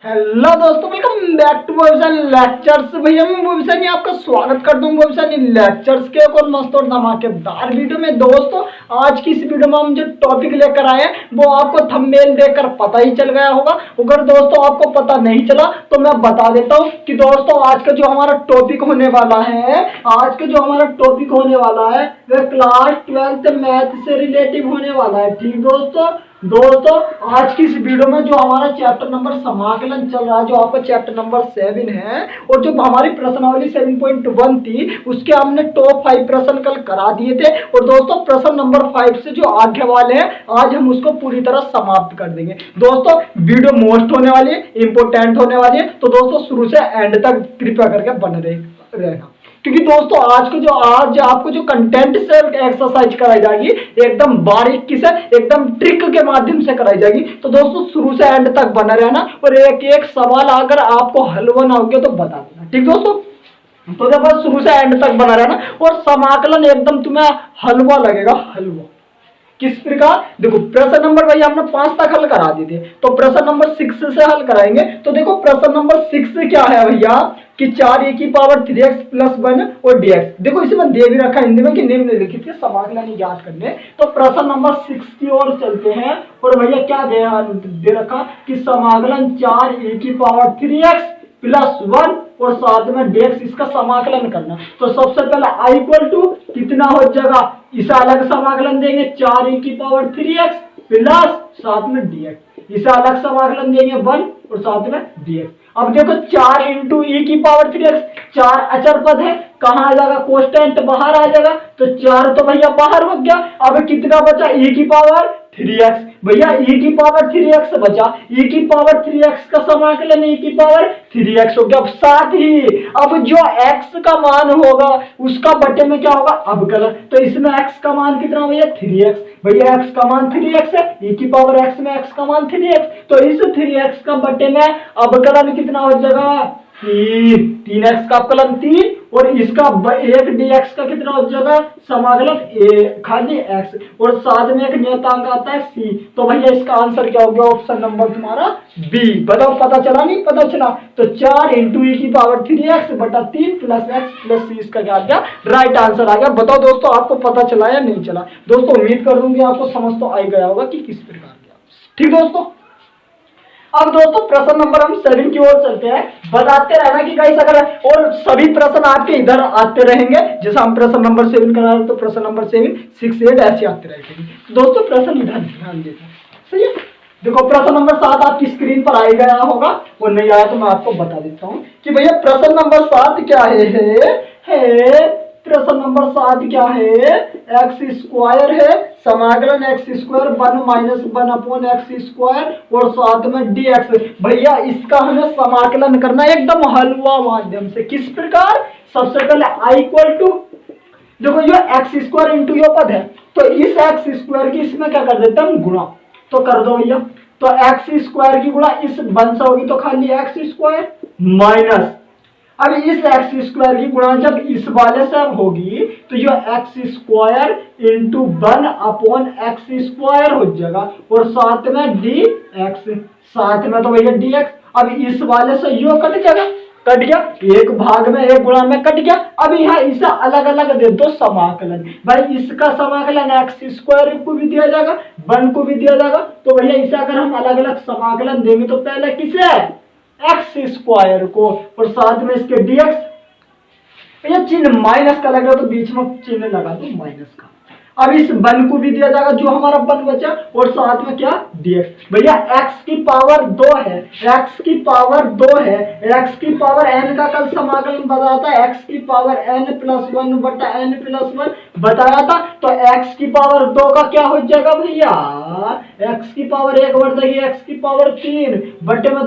Hello दोस्तों, welcome back to भविष्य lectures. भैया मैं भविष्य नहीं आपका स्वागत करता हूँ भविष्य नहीं लेक्चर्स के एक और मस्त और धमाकेदार वीडियो में। दोस्तों आज की इस वीडियो में हम जो टॉपिक लेकर आए हैं वो आपको थंबनेल देखकर पता ही चल गया होगा। अगर दोस्तों आपको पता नहीं चला तो मैं बता देता हूँ कि दोस्तों आज का जो हमारा टॉपिक होने वाला है, वह क्लास 12th मैथ से रिलेटिव होने वाला है। ठीक दोस्तों आज की इस वीडियो में जो हमारा चैप्टर नंबर समाकलन चल रहा है, जो आपका चैप्टर नंबर 7 है, और जो हमारी प्रश्नावली 7.1 थी उसके हमने टॉप 5 प्रश्न कल करा दिए थे। और दोस्तों प्रश्न नंबर 5 से जो आगे वाले हैं आज हम उसको पूरी तरह समाप्त कर देंगे। दोस्तों वीडियो मोस्ट होने वाली है, इंपोर्टेंट होने वाली है, तो दोस्तों शुरू से एंड तक कृपया करके बने रहना। क्योंकि दोस्तों आज आपको जो कंटेंट से एक्सरसाइज कराई जाएगी एकदम बारीकी से, एकदम ट्रिक के माध्यम से कराई जाएगी। तो दोस्तों शुरू से एंड तक बना रहना और एक एक सवाल अगर आपको हल ना हो गया तो बता देना। ठीक दोस्तों, तो जब बस शुरू से एंड तक बना रहना और समाकलन एकदम तुम्हें हलवा लगेगा। हलवा किस प्रकार, देखो प्रश्न नंबर भाई हमने 5 तक हल करा दिए थे, तो प्रश्न नंबर 6 से हल कराएंगे। तो देखो प्रश्न नंबर 6 क्या है भैया कि 4 की पावर 3x प्लस 1 और dx। देखो इसमें दे भी रखा हिंदी में कि निम्नलिखित के समाकलन ज्ञात करने। तो प्रश्न नंबर 6 की ओर चलते हैं और भैया क्या दे रखा कि समाकलन 4 की पावर 3x प्लस 1 और साथ में dx, इसका समाकलन करना। तो सबसे पहले i इक्वल टू कितना हो जाएगा, इसे अलग समाकलन देंगे 4 की पावर 3x प्लस साथ में dx, इसे अलग समाकलन देंगे 1 और साथ में dx। अब देखो 4 इंटू ई की पावर 3x, 4 अचर पद है, कहाँ आ जाएगा, कोष्टेंट बाहर आ जाएगा, तो 4 तो भैया बाहर हो गया। अब कितना बचा, ई की पावर 3x, भैया ई की पावर 3x बचा, ई की पावर 3x का समाकलन ई की पावर 3x हो गया। अब साथ ही अब जो x का मान होगा उसका बटे में क्या होगा, अवकलन। तो इसमें x का मान कितना भैया 3x, भैया x का मान 3x है, e की पावर x में x का मान 3x, तो इस 3x का बटे में अवकलन कितना हो जाएगा 3x का अवकलन 3 और इसका 1 dx का कितना हो जाएगा समाकलन खाली x और साथ में एक नियतांक आता है c। तो भैया इसका आंसर क्या हो गया, ऑप्शन नंबर तुम्हारा बी। बताओ पता चला नहीं पता चला, तो 4 इंटू ई की पावर 3x बटा 3 प्लस x प्लस c, इसका क्या आ गया राइट आंसर आ गया। बताओ दोस्तों आपको पता चला या नहीं चला। दोस्तों उम्मीद कर दूंगी आपको समझ तो आ गया होगा कि किस प्रकार का। ठीक दोस्तों, अब दोस्तों प्रश्न नंबर हम 7 की ओर चलते हैं। बताते रहना कि गाइस अगर और सभी प्रश्न आपके इधर आते रहेंगे, जैसा हम प्रश्न नंबर 7 करा रहे तो प्रश्न नंबर 7, 6, 8 ऐसे आते रहेंगे। दोस्तों प्रश्न इधर ध्यान देना, सही है। देखो प्रश्न नंबर 7 आपकी स्क्रीन पर आ गया होगा, और नहीं आया तो मैं आपको बता देता हूँ कि भैया प्रश्न नंबर 7 क्या है प्रश्न नंबर 7 क्या है, एक्स स्क्वायर है, समाकलन x square 1 minus 1 upon x square और साथ में dx। भैया इसका हमें समाकलन करना है एकदम हलवा माध्यम से। किस प्रकार, सबसे पहले i इक्वल टू, देखो ये एक्स स्क्वायर इंटू ये पद है, तो इस एक्स स्क्वायर की इसमें क्या कर देते हैं गुणा, तो कर दो भैया। तो एक्स स्क्वायर की गुणा इस 1 से होगी तो खाली एक्स स्क्वायर माइनस, अब इस एक्स स्क्वायर की गुणा जब इस वाले से होगी तो ये x square into 1 upon x square हो जाएगा और साथ में डी एक्स, साथ में तो भैया डी एक्स। अब इस वाले से यो कट जाएगा, कट गया, एक भाग में एक गुणा में कट गया। अब यहाँ इसे अलग अलग दे दो समाकलन, भाई इसका समाकलन एक्स स्क्वायर को भी दिया जाएगा 1 को भी दिया जाएगा, तो भैया इसे अगर हम अलग अलग समाकलन देंगे तो पहले किसे एक्स स्क्वायर को और साथ में इसके dx। ये चिन्ह माइनस का लग रहा है तो बीच में चिन्ह लगा दो माइनस का। अब इस 1 को भी दिया जाएगा जो हमारा 1 बचा और साथ में क्या dx। भैया x की पावर 2 है, x की पावर 2 है, x की पावर n का कल समाकलन बताता है x की पावर n प्लस 1 बटा n प्लस 1 बताया था। तो x की पावर 2 का क्या हो जाएगा भैया, x की पावर 1 बढ़ जाएगी x की पावर 3 बटे में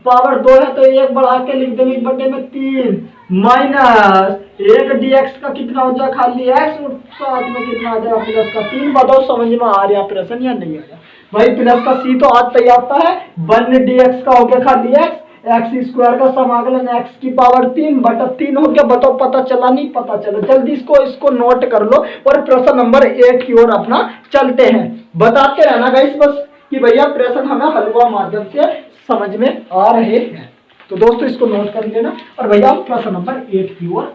पावर 2 है तो 1 बढ़ा के लिख देंगे बटे में 3 माइनस 1 dx का कितना हो जाएगा खाली x और साथ में कितना आ जाएगा प्लस का 3। बताओ समझ में आ रहा प्रश्न या नहीं आ रहा भाई, प्लस का c तो आता ही आता है, 1 dx का हो गया खाली x, एक्स स्क्वायर का समाकलन एक्स की पावर 3 बटा 3 हो गया। बताओ पता चला नहीं पता चला, जल्दी इसको नोट कर लो और प्रश्न नंबर 8 की ओर अपना चलते हैं। बताते रहना गाइस बस कि भैया प्रश्न हमें हलवा माध्यम से समझ में आ रहे हैं। तो दोस्तों इसको नोट कर लेना। और भैया प्रश्न नंबर 8 की ओर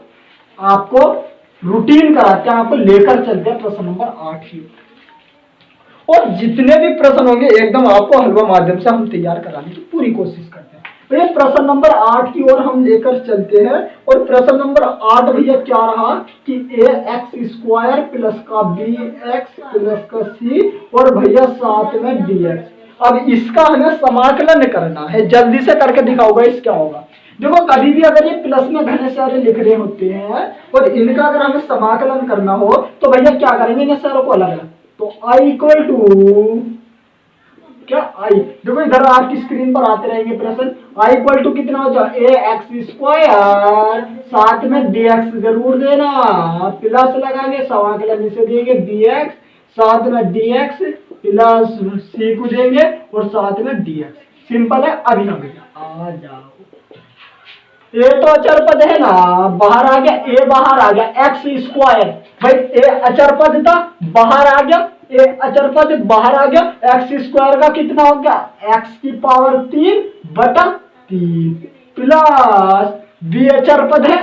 आपको रूटीन कराते हैं, आपको लेकर चलते हैं प्रश्न नंबर 8 की ओर। और जितने भी प्रश्न होंगे एकदम आपको हलवा माध्यम से हम तैयार कराने की पूरी कोशिश करते हैं। भैया प्रश्न नंबर 8 की ओर हम लेकर चलते हैं। और प्रश्न नंबर 8 भैया क्या रहा कि ए एक्स स्क्वायर प्लस का बी एक्स प्लस का सी और भैया साथ में डी एक्स। अब इसका हमें समाकलन करना है, जल्दी से करके दिखाऊंगा इस क्या होगा। देखो कभी भी अगर ये प्लस में घने सारे लिख रहे होते हैं और इनका अगर हमें समाकलन करना हो तो भैया क्या करेंगे, इन सारों को अलग अलग। तो आई इक्वल टू क्या आई, देखो इधर आपकी स्क्रीन पर आते रहेंगे प्रश्न। आई इक्वल टू कितना हो जाए ए एक्स स्क्वायर साथ में डी एक्स जरूर देना, प्लस लगाएंगे समाकलन इसे देंगे बी एक्स साथ में डी एक्स प्लस सी को देंगे और साथ में डी एक्स। सिंपल है। अभी हम आ जाओ, ए तो अचर पद है ना, बाहर आ गया, ए बाहर आ गया, एक्स स्क्वायर भाई ए अचर पद था बाहर आ गया, ए अचर पद बाहर आ गया, एक्स स्क्वायर का कितना हो गया एक्स की पावर 3 बटा 3 प्लस बी अचर पद है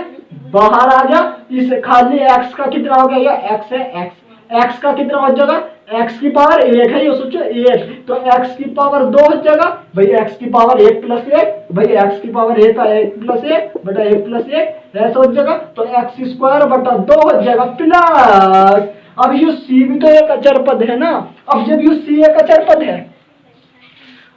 बाहर आ गया, इस खाली एक्स का कितना हो गया, एक्स है एक्स का कितना हो जाएगा एक्स की पावर 1 है, ये सोचो 1 तो एक्स की पावर 2 हो जाएगा भाई, एक्स की पावर 1 प्लस 1 भाई, एक्स की पावर 1 का 1 प्लस 1 बटा 1 प्लस 1 ऐसा हो जाएगा। तो एक्स स्क्वायर बटा 2 हो जाएगा प्लस, अब यू सी भी तो एक अचर पद है ना, अब जब यू सी एक अचर पद है,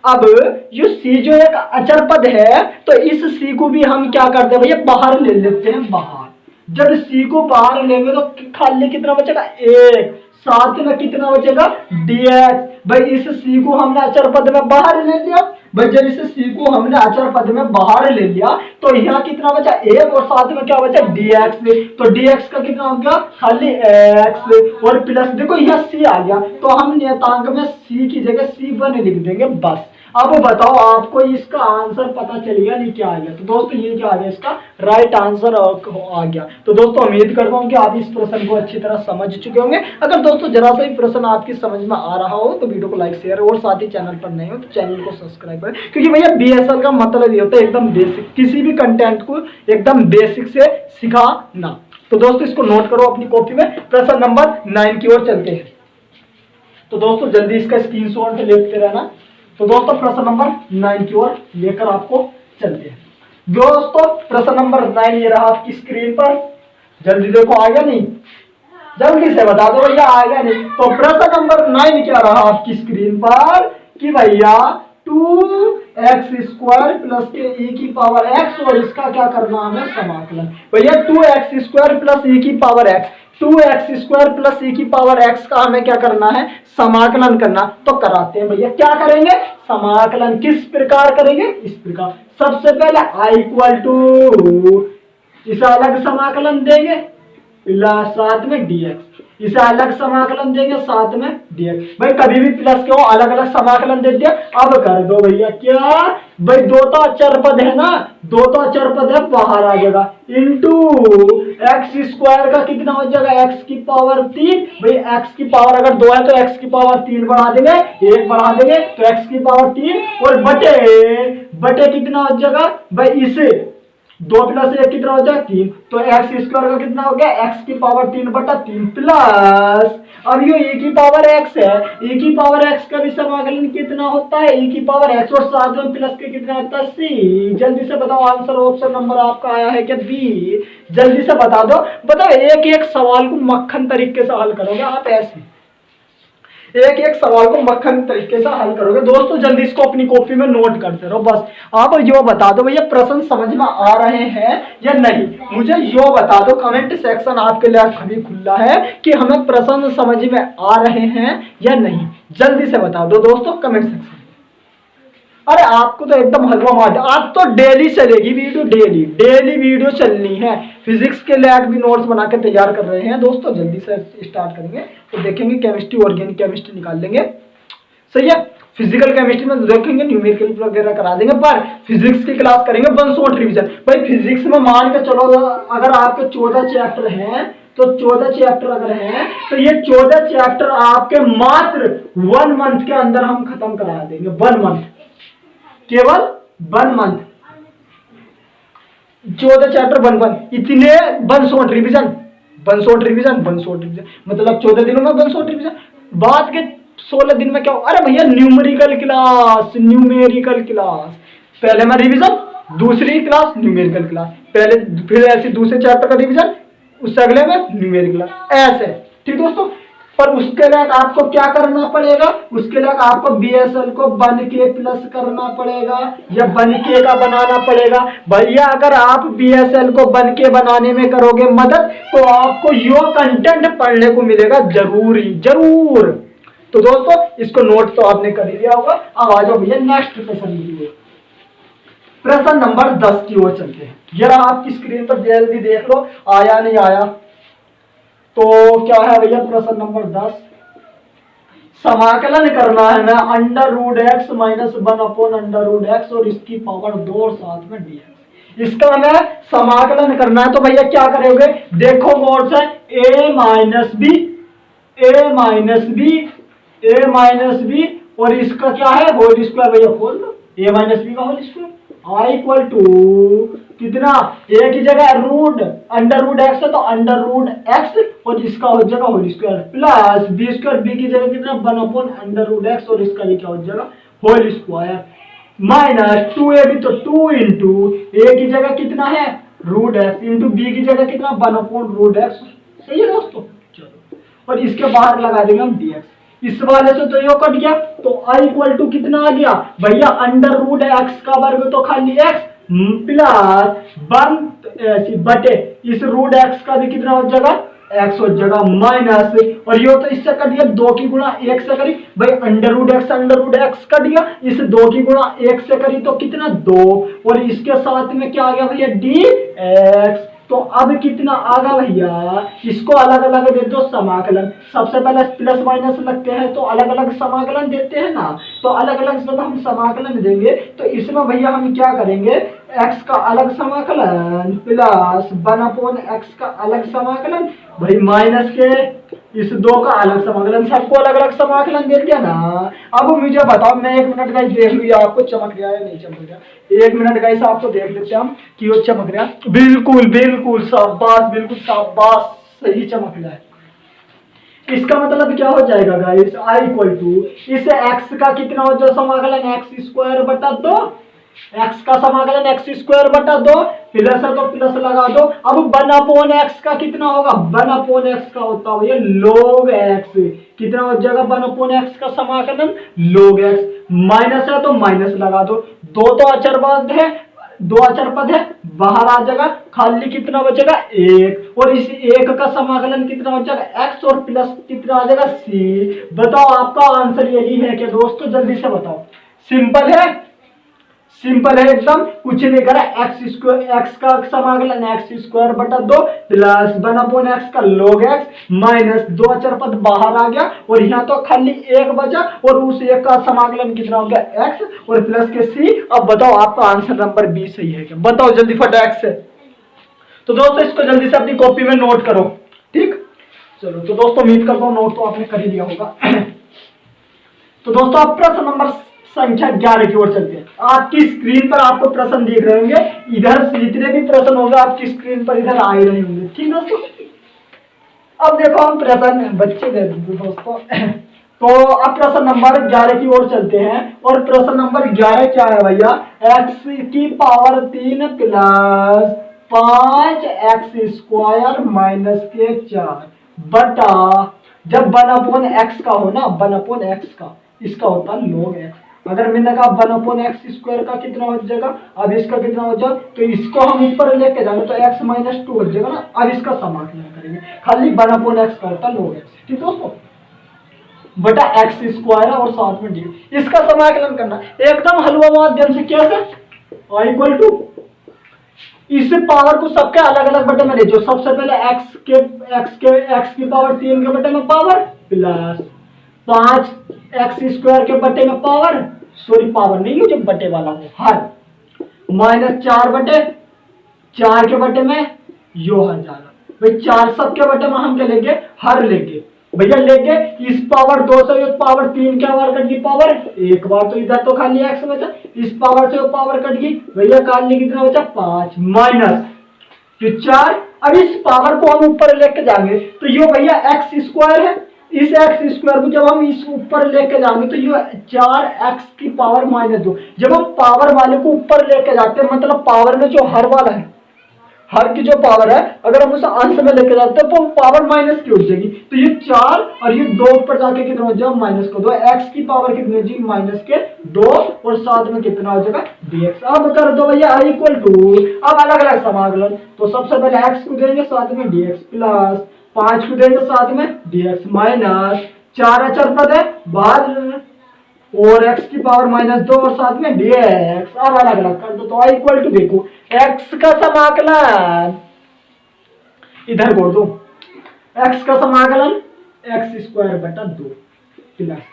अब यू सी जो एक अचर पद है तो इस सी को भी हम क्या करते हैं भैया बाहर ले लेते हैं बाहर। जब सी को बाहर लेंगे तो खाली कितना बचेगा 1 साथ में कितना बचेगा dx भाई, इस सी को हमने अचर पद में बाहर ले लिया भाई, जब इस सी को हमने अचर पद में बाहर ले लिया तो यहाँ कितना बचा 1 और साथ में क्या बचा dx, तो dx का कितना हो गया खाली x और प्लस देखो यहाँ c आ गया तो हम नियतांक में c की जगह c1 लिख देंगे बस। अब बताओ आपको इसका आंसर पता चलेगा नहीं क्या आ गया। तो दोस्तों ये क्या आ गया, इसका राइट आंसर आ गया। तो दोस्तों उम्मीद करता हूँ कि आप इस प्रश्न को अच्छी तरह समझ चुके होंगे। अगर दोस्तों जरा सा भी प्रश्न आपकी समझ में आ रहा हो तो वीडियो को लाइक शेयर और साथ ही चैनल पर नए हो तो चैनल को सब्सक्राइब करें, क्योंकि भैया BSL का मतलब ये होता है एकदम बेसिक, किसी भी कंटेंट को एकदम बेसिक से सिखाना। तो दोस्तों इसको नोट करो अपनी कॉपी में। प्रश्न नंबर 9 की ओर चलते हैं। तो दोस्तों जल्दी इसका स्क्रीनशॉट लेते रहना। तो दोस्तों प्रश्न नंबर 9 की ओर लेकर आपको चलते हैं। दोस्तों प्रश्न नंबर 9 ये रहा आपकी स्क्रीन पर, जल्दी देखो आ गया नहीं, जल्दी से बता दो भैया आ गया नहीं। तो प्रश्न नंबर 9 क्या रहा आपकी स्क्रीन पर कि भैया 2x स्क्वायर प्लस के e की पावर x और इसका क्या करना हमें समाकलन। भैया 2x स्क्वायर प्लस e की power x, 2x square plus e की पावर x का हमें क्या करना है समाकलन करना। तो कराते हैं भैया, क्या करेंगे समाकलन किस प्रकार करेंगे, इस प्रकार। सबसे पहले i इक्वल टू इसे अलग समाकलन देंगे प्लस साथ में dx, इसे अलग समाकलन देंगे साथ में dx। भाई कभी भी प्लस के हो अलग अलग समाकलन दे दिया। अब कर दो भैया क्या भाई, दो तो अचर पद है ना, दो तो अचर पद है बाहर आ जाएगा इंटू एक्स स्क्वायर का कितना हो जाएगा एक्स की पावर 3 भाई, एक्स की पावर अगर 2 है तो एक्स की पावर 3 बढ़ा देंगे, 1 बढ़ा देंगे तो एक्स की पावर 3 और बटे कितना हो जाएगा भाई, इसे 2 प्लस 1 कितना हो जाएगा 3, तो एक्स स्क्वायर का कितना हो गया एक्स की पावर 3 बटा 3 प्लस, अब ये e की पावर x है, e की पावर x का भी समाकलन कितना होता है e की पावर x और साथ में प्लस के कितना होता है c। जल्दी से बताओ आंसर, ऑप्शन नंबर आपका आया है क्या बी, जल्दी से बता दो। बताओ एक एक सवाल को मक्खन तरीके से हल करोगे आप, ऐसे एक एक सवाल को मक्खन तरीके से हल करोगे। दोस्तों जल्दी इसको अपनी कॉपी में नोट करते रहो बस। आप यो बता दो भैया प्रश्न समझ में आ रहे हैं या नहीं, मुझे यो बता दो। कमेंट सेक्शन आपके लिए अभी खुला है कि हमें प्रश्न समझ में आ रहे हैं या नहीं, जल्दी से बता दो दोस्तों कमेंट सेक्शन। अरे आपको तो एकदम हलवा मार, आज तो डेली चलेगी वीडियो, डेली वीडियो चलनी है। फिजिक्स के लिए आज भी नोट्स बना के तैयार कर रहे हैं दोस्तों, जल्दी से स्टार्ट करेंगे तो देखेंगे केमिस्ट्री ऑर्गेनिक केमिस्ट्री निकाल लेंगे, सही है। फिजिकल केमिस्ट्री में देखेंगे न्यूमेरिकल वगैरह करा देंगे, पर फिजिक्स की क्लास करेंगे 1 शॉट रिवीजन। भाई फिजिक्स में मान के चलो अगर आपके 14 चैप्टर हैं तो 14 चैप्टर अगर हैं तो ये 14 चैप्टर आपके मात्र 1 मंथ के अंदर हम खत्म करा देंगे, 1 मंथ। केवल 1 मंथ, 14 चैप्टर 1 इतने 1 short revision, 1 short revision, 1 short revision, मतलब 14 दिनों में 1 शॉर्ट रिविजन। बाद के 16 दिन में क्या हो, अरे भैया न्यूमेरिकल क्लास, न्यूमेरिकल क्लास, पहले में रिविजन, दूसरी क्लास न्यूमेरिकल क्लास, पहले फिर ऐसे दूसरे चैप्टर का रिविजन, उससे अगले में न्यूमेरिकल क्लास, ऐसे। ठीक दोस्तों, पर उसके लिए आपको क्या करना पड़ेगा, उसके लिए आपको BSL को 1K प्लस करना पड़ेगा या 1K का बनाना पड़ेगा। भैया अगर आप BSL को 1K बनाने में करोगे मदद, तो आपको यो कंटेंट पढ़ने को मिलेगा जरूर ही जरूर। तो दोस्तों इसको नोट तो आपने कर ही लिया होगा। अब आ जाओ भैया नेक्स्ट प्रश्न की ओर, प्रश्न नंबर 10 की ओर चलते हैं। जरा आपकी स्क्रीन पर जल्दी देख लो आया नहीं आया। तो क्या है भैया प्रश्न नंबर 10, समाकलन करना है ना √x माइनस 1/√x और इसकी पावर 2 और साथ में dx। इसका हमें समाकलन करना है, तो भैया क्या करोगे, देखो गौर से, a माइनस बी, a माइनस बी, a माइनस बी और इसका क्या है होल स्क्वायर, भैया खोल दो, a माइनस बी का whole square i equal to कितना, a की जगह रूट √x है तो √x और इसका हो जाएगा whole square plus b square, b की जगह कितना 1/√x और इसका भी क्या हो जाएगा होल स्क्वायर माइनस 2ab तो 2 इंटू a की जगह कितना है √x इंटू b की जगह कितना 1/√x। सही है दोस्तों, चलो और इसके बाहर लगा देंगे हम dx। इस वाले से तो यो कट गया, तो i इक्वल टू कितना आ गया भैया √x का वर्ग तो खाली x प्लस 1 बटे इस √x का भी कितना हो जाएगा x हो जाएगा माइनस, और यो तो इससे कट गया 2 की गुणा 1 से करी, भाई √x कट गया, इस 2 की गुणा 1 से करी तो कितना 2 और इसके साथ में क्या आ गया भैया dx। तो अब कितना आगा भैया, इसको अलग अलग दे दो समाकलन, सबसे पहले प्लस माइनस लगते हैं तो अलग अलग समाकलन देते हैं ना, तो अलग अलग जब हम समाकलन देंगे तो इसमें भैया हम क्या करेंगे, x का अलग समाकलन प्लस 1/x का अलग समाकलन, भाई माइनस के इस 2 का अलग समाकलन, सबको अलग अलग समाकलन दे दिया ना। अब मुझे बताओ, मैं 1 मिनट गाइस देख लूँ आपको चमक रहा है या नहीं चमक रहा, 1 मिनट गाइस आपको देख लेते हैं हम कि वो चमक रहा है, बिल्कुल बिल्कुल शाबाश, बिल्कुल शाबाश, सही चमक रहा है। इसका मतलब क्या हो जाएगा गाइस, i इक्वल टू इस x का कितना हो जाएगा समाकलन x² 2, x का समाकलन x²2, प्लस है तो प्लस लगा दो। अब 1/x का कितना होगा, 1/x का होता है ये log x, कितना हो जाएगा 1/x का समाकलन log x, माइनस है तो माइनस लगा दो, 2 तो अचर पद है, 2 अचर पद है बाहर आ जाएगा, खाली कितना बचेगा 1 और इस 1 का समाकलन कितना हो जाएगा x और प्लस कितना आ जाएगा c। बताओ आपका आंसर यही है कि दोस्तों, जल्दी से बताओ, सिंपल है, सिंपल है एकदम, कुछ नहीं करा, x का समाकलन x² 2 प्लस 1/x का log x माइनस 2 अचर पद बाहर आ गया और यहाँ तो खाली 1 बचा और उस 1 का समाकलन कितना हो गया x और प्लस के c। अब बताओ आपका आंसर नंबर 20 सही है क्या, बताओ जल्दी फटाक से। तो दोस्तों इसको जल्दी से अपनी कॉपी में नोट करो, ठीक। चलो तो दोस्तों उम्मीद करता हूँ नोट तो आपने कर ही लिया होगा। तो दोस्तों आप प्रश्न नंबर संख्या 11 की ओर चलते हैं। आपकी स्क्रीन पर आपको प्रश्न दिख रहे होंगे, इधर जितने भी प्रश्न होंगे आपकी स्क्रीन पर इधर आ ही रहे होंगे, ठीक दोस्तों। अब देखो हम प्रश्न बच्चे दे दोस्तों। तो अब प्रश्न नंबर 11 की ओर चलते हैं और प्रश्न नंबर 11 क्या है भैया, x³ प्लस 5x² माइनस के 4 बटा, जब 1/x का हो ना 1/x का, इसका होता है log x। अगर मैंने कहा 1/x² का कितना हो जाएगा, अब इसका कितना हो जाएगा, तो इसको हम ऊपर लेके जाएंगे तो x माइनस 2 हो जाएगा ना। अब इसका समाकलन करेंगे, खाली 1/x का होता है log x, ठीक दोस्तों, बटा x² और साथ में d, इसका समाकलन करना एकदम हलवा माध्यम से, कैसे, i इक्वल टू इस पावर को सबके अलग अलग बटे में ले जाओ, सबसे पहले x की पावर 3 के बटे में पावर प्लस 5x² के बटे में पावर, सॉरी पावर नहीं हो जब बटे वाला हो, हर माइनस 4 के बटे में यो हर जाएगा, भाई 4 सबके बटे में हम क्या लेंगे हर लेंगे भैया लेके इस पावर 2 से ये पावर 3 क्या बार कट गई पावर एक बार, तो इधर तो खाली x बचा, इस पावर से पावर कट गई भैया, खाली कितना बचा 5 माइनस ये 4। अब इस पावर को हम ऊपर लेके जाएंगे तो ये भैया एक्स स्क्वायर है, इस एक्स स्क्वायर को जब हम इस ऊपर लेके जाएंगे तो ये 4x की पावर -2। जब हम पावर वाले को ऊपर लेके जाते हैं मतलब पावर में जो हर वाला है, हर की जो पावर है अगर हम उसे अंश में लेके जाते हैं तो पावर माइनस की हो जाएगी, तो ये 4 और ये 2 ऊपर जाके कितना हो जाएगा माइनस को 2, एक्स की पावर कितनी हो जाएगी -2 और साथ में कितना हो जाएगा dx। अब कर दो भैया i इक्वल टू, अब अलग अलग समाकलन, तो सबसे पहले x को देंगे साथ में dx प्लस 5 को देंगे साथ में dx माइनस 4 अचर पद है बाहर और x की पावर -2 और साथ में dx। अब अलग अलग कर दो, तो i इक्वल टू देखो x का समाकलन इधर बोल दो, x का समाकलन x स्क्वायर बटा 2 प्लस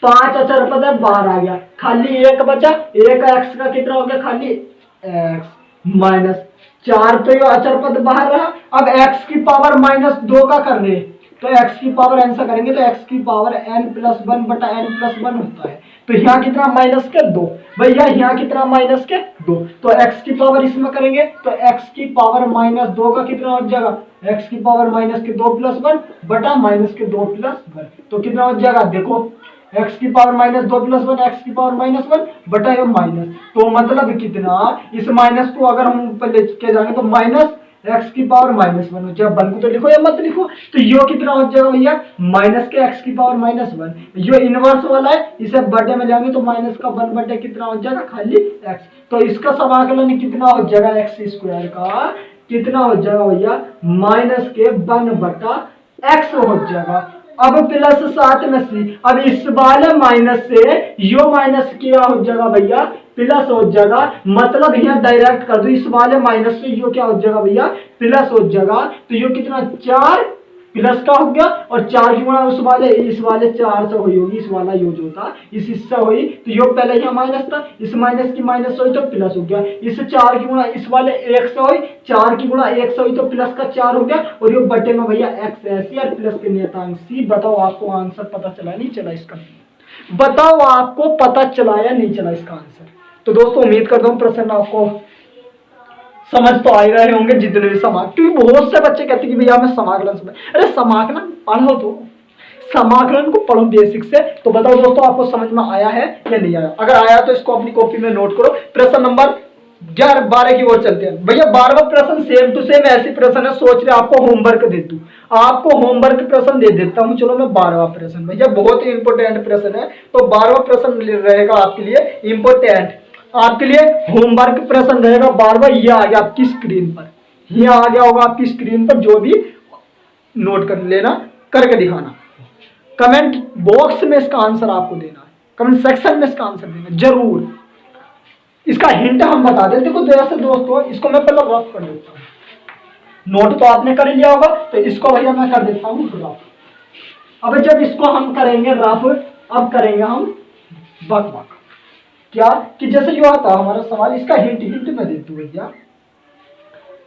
5 अचर पद है बाहर आ गया, खाली एक बचा, एक x का कितना हो गया खाली x माइनस 4, तो ये अचर पद बाहर रहा। अब x की पावर -2 का कर रहे तो x की पावर n से करेंगे तो x की पावर n+1 बटा n+1 होता है, तो यहाँ कितना -2 भैया, यहाँ कितना -2, तो x की पावर इसमें करेंगे तो x की पावर -2 का कितना हो जाएगा, x की पावर -2+1 बटा -2+1, तो कितना हो जाएगा देखो x की पावर -2+1 x की पावर -1 बटा ये माइनस, तो मतलब कितना, इस माइनस को अगर हम ऊपर लेके जाएंगे तो माइनस x की पावर -1 हो जाएगा, 1 को तो लिखो या मत लिखो, तो यो कितना हो जाएगा भैया माइनस के x की पावर -1, यो इनवर्स वाला है इसे बटे में जाएंगे तो माइनस का 1 बटे कितना हो जाएगा खाली x, तो इसका समाकलन कितना हो जाएगा x स्क्वायर का कितना हो जाएगा भैया माइनस के 1 बटा x हो जाएगा। अब प्लस 7 में सी, अब इस वाले माइनस से यो माइनस क्या हो जाएगा भैया प्लस हो जाएगा, मतलब यहाँ डायरेक्ट कर दो, इस वाले माइनस से यो क्या हो जाएगा भैया प्लस हो जाएगा, तो यो कितना 4 प्लस का हो गया और 4 की गुणा उस वाले इस वाले 4 से हुई होगी, इस वाला यूज होता इस हिस्सा हुई तो यो पहले यहाँ माइनस था, इस माइनस की माइनस हुई तो प्लस हो गया, इस 4 की गुणा इस वाले 1 से हुई, 4 की गुणा 1 से हुई तो प्लस का 4 हो गया और यो बटे में भैया x ऐसी और प्लस के नियतांक c। बताओ आपको आंसर पता चला नहीं चला इसका, बताओ आपको पता चला या नहीं चला इसका आंसर। तो दोस्तों उम्मीद करता हूँ प्रश्न आपको समझ तो आ ही रहे होंगे जितने भी समाकलन, क्योंकि बहुत से बच्चे कहते हैं कि भैया मैं समाकलन समझ, अरे समाकलन पढ़ो तो, समाकलन को पढ़ो बेसिक से। तो बताओ दोस्तों आपको समझ में आया है या नहीं आया, अगर आया तो इसको अपनी कॉपी में नोट करो। प्रश्न नंबर 12 की ओर चलते हैं भैया। 12वां प्रश्न सेम टू सेम ऐसी प्रश्न है, सोच रहे आपको होमवर्क दे दूं, आपको होमवर्क प्रश्न दे देता हूं। चलो मैं 12वां प्रश्न, भैया बहुत ही इंपॉर्टेंट प्रश्न है, तो 12वां प्रश्न रहेगा आपके लिए इंपॉर्टेंट, आपके लिए होमवर्क प्रश्न रहेगा 12वां। ये आ गया आपकी स्क्रीन पर, ये आ गया होगा आपकी स्क्रीन पर, जो भी नोट कर लेना, करके दिखाना, कमेंट बॉक्स में इसका आंसर आपको देना है, कमेंट सेक्शन में इसका आंसर देना जरूर। इसका हिंट हम बता देते देखो जैसे दोस्तों, इसको मैं पहले रफ कर देता हूँ, नोट तो आपने कर लिया होगा, तो इसको भैया मैं कर देता हूँ रफ। अब जब इसको हम करेंगे रफ, अब करेंगे हम बक बक, क्या कि जैसे जो आता हमारा सवाल, इसका हिंट मैं दे दूं भैया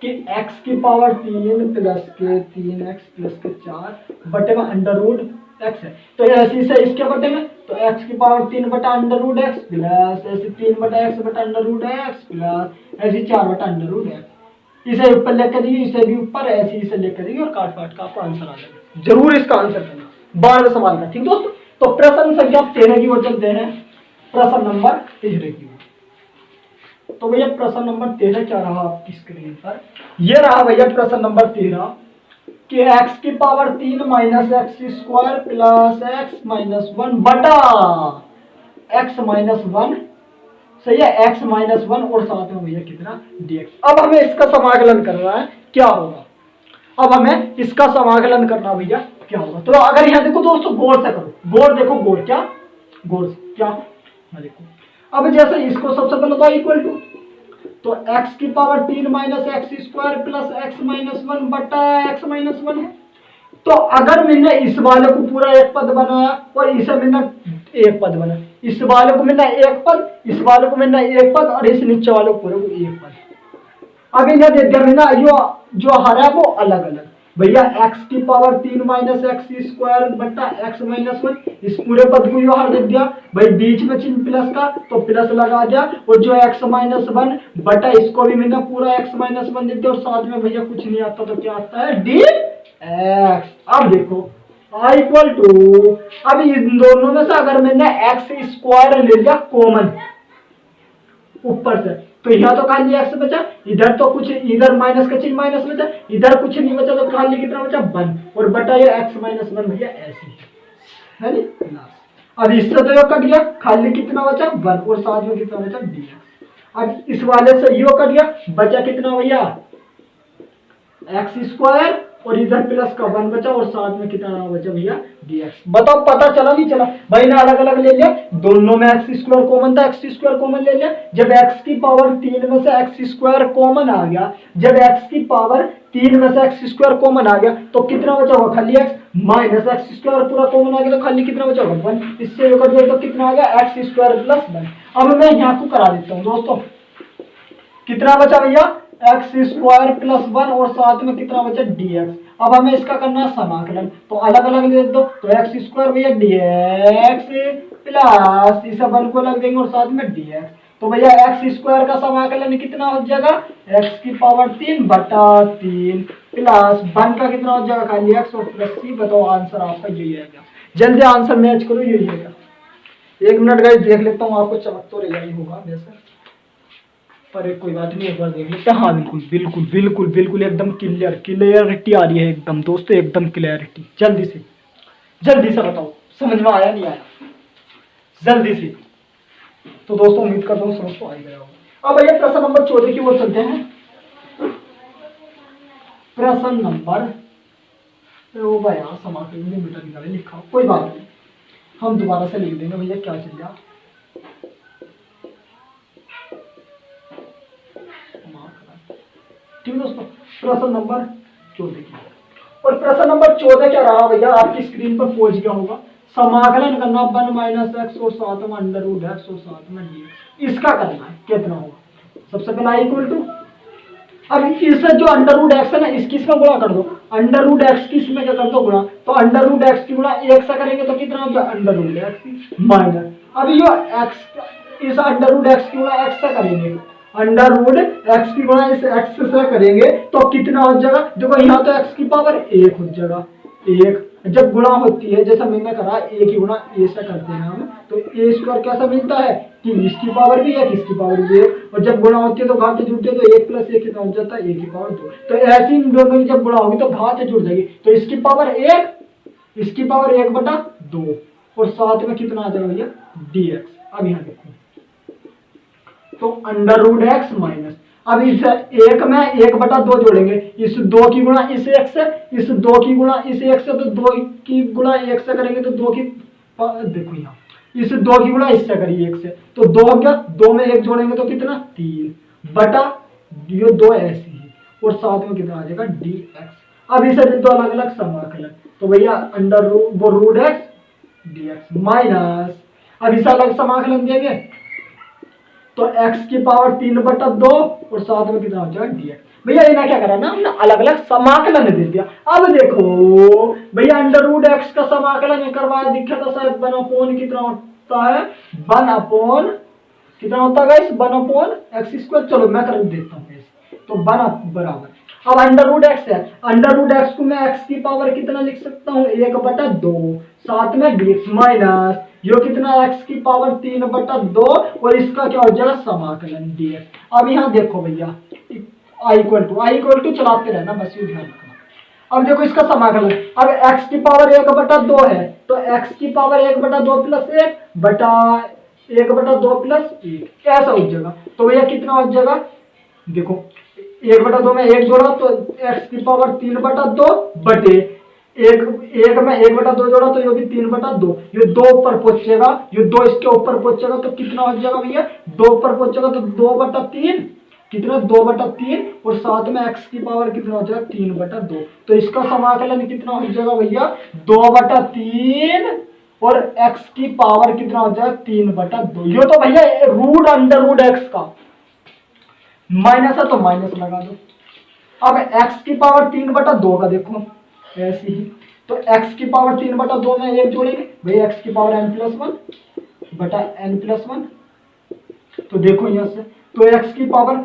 कि x की पावर 3 प्लस के 3x प्लस के 4 बटे में अंडर रूट x है, तो ऐसे से इसके बटे में तो x की पावर 3 बटा अंडर रूट x प्लस ऐसे 3 बटा x बटा अंडर रूट x प्लस ऐसे 4 बटा अंडर रूट x, इसे ऊपर लेकर दिए, इसे भी ऊपर, ऐसे इसे लेकर दिए और काट काट का आपको आंसर आ जाएगा। जरूर इसका आंसर करना 12वें सवाल का, ठीक दोस्तों। तो प्रश्न संख्या 13 की ओर चलते हैं, प्रश्न नंबर 13 की ओर। तो भैया प्रश्न नंबर 13 क्या रहा आपकी स्क्रीन पर, ये रहा भैया प्रश्न नंबर 13 कि x की power 3 minus x square plus x minus 1 बटा x माइनस 1, सही है, x माइनस 1 और साथ में भैया कितना dx। अब हमें इसका समाकलन करना है, क्या होगा, अब हमें इसका समाकलन करना भैया क्या होगा। तो अगर यहाँ देखो दोस्तों गौर से करो, गौर देखो, गौर क्या, गौर क्या देखो। अब जैसे इसको सबसे पहले तो इक्वल टू, तो x की power 3 minus x square plus x minus 1 बटा एक्स माइनस 1 है। तो अगर मैंने इस वाले को पूरा एक पद बनाया और इसे मैंने एक पद बनाया, इस वाले को मैंने एक पद, इस वाले को मैंने एक पद और इस नीचे वाले को पूरे को एक पद। अब इन्हें दे दिया मैंने, जो हरा वो अलग अलग, भैया x की पावर 3 माइनस एक्स स्क्वायर बट्टा x माइनस 1, इस पूरे पद को बाहर लिख दिया भाई, बीच में चिन्ह प्लस का तो प्लस लगा दिया, और जो x माइनस 1 बटा इसको भी मैंने पूरा x माइनस 1 लिख दिया, और साथ में भैया कुछ नहीं आता तो क्या आता है डी एक्स। अब देखो आई इक्वल टू, अब इन दोनों में से अगर मैंने एक्स स्क्वायर ले लिया कॉमन ऊपर से, तो यहाँ तो खाली एक्स बचा, इधर तो कुछ, इधर माइनस का चिन्ह माइनस बचा, इधर कुछ नहीं बचा, तो खाली कितना बचा 1, और बटा ये एक्स माइनस 1 भैया ऐसे है नी। अब इससे तो ये कट गया, खाली कितना बचा 1, और साथ में कितना बचा डी एक्स। अब इस वाले से यो कट गया, बचा कितना भैया एक्स स्क्वायर, और इधर प्लस का 1 बचा, और साथ में कितना बचा भैया dx। बताओ पता चला नहीं चला भाई ने अलग अलग ले लिया, दोनों में एक्स स्क्वायर कॉमन था, एक्स स्क्वायर कॉमन ले लिया, जब x की पावर 3 में से एक्स स्क्वायर कॉमन आ गया, जब x की पावर 3 में से एक्स स्क्वायर कॉमन आ गया तो कितना बचा होगा खाली x, माइनस एक्स स्क्वायर पूरा कॉमन आ गया तो खाली कितना बचा होगा 1, इससे कट गया तो कितना आ गया एक्स स्क्वायर प्लस 1। अब मैं यहाँ को करा देता हूँ दोस्तों, कितना बचा भैया एक्स स्क्वायर प्लस 1, और साथ में कितना बचा dx। अब हमें इसका करना है समाकलन, तो अलग अलग लिख दो, तो एक्स स्क्वायर भैया dx प्लस इस 1 को लग देंगे और साथ में dx, तो भैया एक्स स्क्वायर का समाकलन कितना हो जाएगा एक्स की पावर 3 बटा 3 प्लस 1 का कितना हो जाएगा खाली एक्स और प्लस c। बताओ आंसर आपका यही आएगा, जल्दी आंसर मैच करो, यही आएगा। 1 मिनट गाइस देख लेता हूँ, आपको चमक तो रही होगा वैसे, पर एक कोई बात नहीं, एक बार देख लेते हैं। हाँ बिल्कुल बिल्कुल बिल्कुल बिल्कुल एकदम क्लियरिटी आ रही है एकदम दोस्तों, एकदम क्लियरिटी। जल्दी से बताओ समझ में आया नहीं आया, जल्दी से। तो दोस्तों उम्मीद करता हूँ समझ तो आ ही गया होगा। अब भैया प्रश्न नंबर 14 की ओर चलते हैं। प्रश्न नंबर वो भाई यहाँ समाकलन में मीटर निकाले लिखा, कोई बात नहीं हम दोबारा से लिख देंगे भैया, क्या चल गया ठीक दोस्तों। प्रश्न नंबर 14 की, और प्रश्न नंबर 14 क्या रहा भैया, आपकी स्क्रीन पर पहुंच गया होगा। समाकलन करना 1 माइनस एक्स और साथ में अंडर रूट एक्स और साथ में डी, इसका करना है कितना होगा। सबसे पहला इक्वल टू, अब इससे जो अंडर रूट एक्स है ना इसकी इसमें गुणा कर दो, अंडर रूट एक्स की इसमें क्या कर दो गुणा, तो अंडर रूट एक्स की गुणा एक से करेंगे तो कितना होगा अंडर रूट एक्स माइनस, अब ये एक्स इस अंडर रूट एक्स की गुणा एक्स से करेंगे, अंडर रूट एक्स की गुणा इस एक्स से करेंगे तो कितना हो जाएगा, देखो यहाँ तो एक्स की पावर 1 हो जाएगा, 1 जब गुणा होती है जैसा मैंने कहा ए की गुणा ए से करते हैं हम, तो ए स्क्वायर कैसा मिलता है कि इसकी पावर भी 1 इसकी पावर भी 1, और जब गुणा होती है तो घात जुड़ते हैं तो 1 प्लस 1 कितना हो जाता है 1 की पावर 2, तो ऐसी इन दोनों की जब गुणा होगी तो घात जुड़ जाएगी, तो इसकी पावर 1 इसकी पावर 1 बटा 2, और साथ में कितना आ जाएगा भैया dx। अब यहाँ देखो तो अंडर रूट एक्स माइनस, अब इस एक में 1 बटा 2 जोड़ेंगे, इस 2 की गुणा इस 1 से, इस 2 की गुणा इस 1 से, तो 2 की गुणा 1 से करेंगे तो 2 की देखो यहाँ इस 2 की गुणा इससे करिए 1 से, तो 2 हो गया, 2 में 1 जोड़ेंगे तो कितना 3 बटा ये 2 ऐसे ही, और साथ में कितना आ जाएगा dx। अब इसे दे दो अलग अलग समाकलन, तो भैया under root x dx minus, अब इसे अलग समाकलन देंगे तो x की पावर 3 बटा 2 और साथ में कितना हो जाएगा dx। भैया इन्हें क्या करा ना हमने अलग अलग समाकलन दे दिया। अब देखो भैया अंडर रूट एक्स का समाकलन करवाया, दिखा था शायद 1 अपॉन कितना होता है 1 अपॉन कितना होता है गाइस 1 अपॉन एक्स स्क्वायर, चलो मैं कर देता हूँ तो 1 बराबर, अब अंडर रूट एक्स है, अंडर रूट एक्स को मैं एक्स की पावर कितना लिख सकता हूँ 1 बटा 2 साथ में dx माइनस यो कितना x की पावर 3 बटा 2 और इसका क्या हो जाएगा समाकलन dx। अब यहाँ देखो भैया i इक्वल टू चलाते रहना बस, ये ध्यान रखना। अब देखो इसका समाकलन, अब x की पावर 1 बटा 2 है तो x की पावर 1 बटा 2 प्लस 1 बटा 1 बटा 2 प्लस 1 ऐसा हो जाएगा, तो भैया कितना हो जाएगा देखो 1 बटा 2 में 1 जोड़ा तो x की पावर 3 बटा 2 बटे एक में 1 बटा 2 जोड़ा तो ये भी 3 बटा 2, ये 2 ऊपर पहुंचेगा, ये 2 इसके ऊपर पहुंचेगा तो कितना हो जाएगा भैया 2 ऊपर पहुंचेगा तो 2 बटा 3 कितना 2 बटा 3 और साथ में x की पावर कितना हो जाएगा 3 बटा 2, तो इसका समाकलन कितना हो जाएगा भैया 2 बटा 3 और x की पावर कितना हो जाएगा 3 बटा 2। ये तो भैया रूट अंडर रूट एक्स का माइनस है तो माइनस लगा दो, अब x की पावर 3/2 का देखो ऐसे ही, तो x की पावर 3/2 में एक जोड़ेंगे भाई, x की पावर n+1/n+1। तो देखो यहाँ से, तो x की पावर